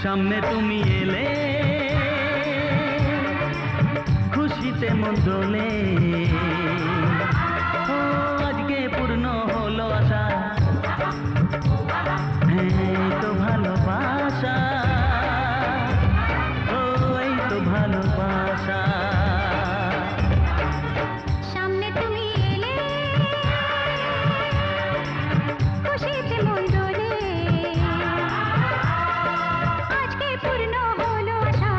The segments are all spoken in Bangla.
সামনে তুমি এলে খুশিতে মন দোলে, ও আজকে পূর্ণ হলো আশা, এই তো ভালোবাসা, ও এই তো ভালোবাসা। সামনে তুমি এলে খুশিতে মন দোলে, আজকে পূর্ণ হলো আশা,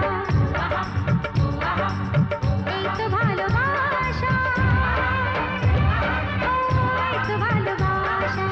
এই তো ভালোবাসা, এই তো ভালোবাসা।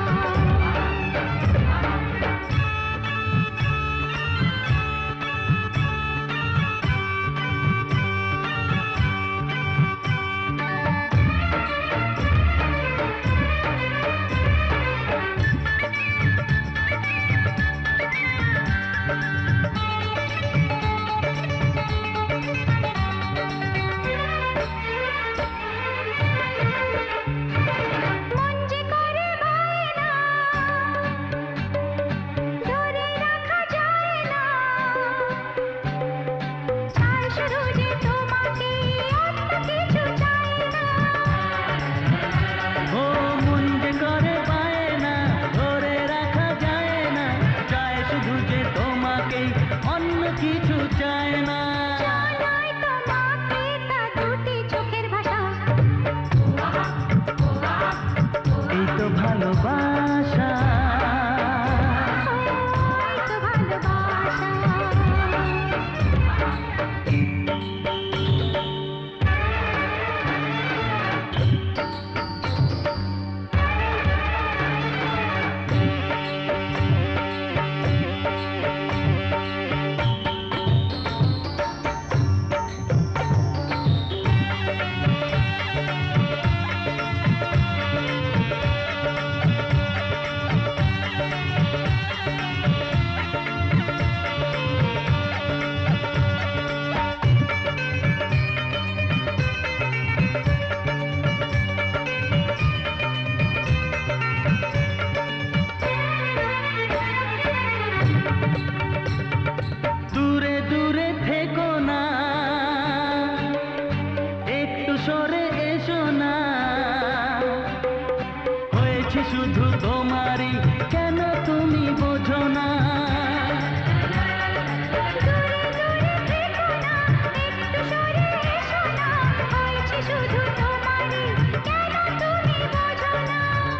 কিছু চায় না, জানাই তোমাকে তা দুটি চোখের ভাষা, এই তো ভালোবাসা, এই তো ভালোবাসা। দূরে দূরে থেকো না, একটু সরে এসো না, হয়েছে শুধু তোমারই, কেন তুমি বোঝো না।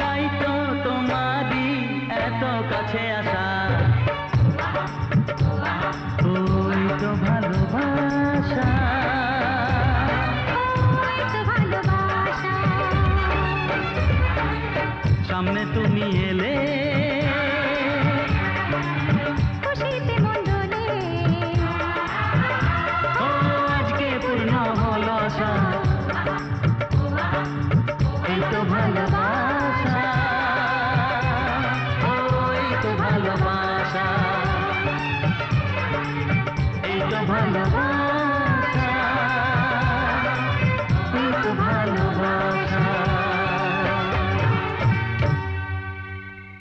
তাই তো তোমারই এত কাছে আসা, ওই তো ভালোবাসা, সামনে তুমি এলে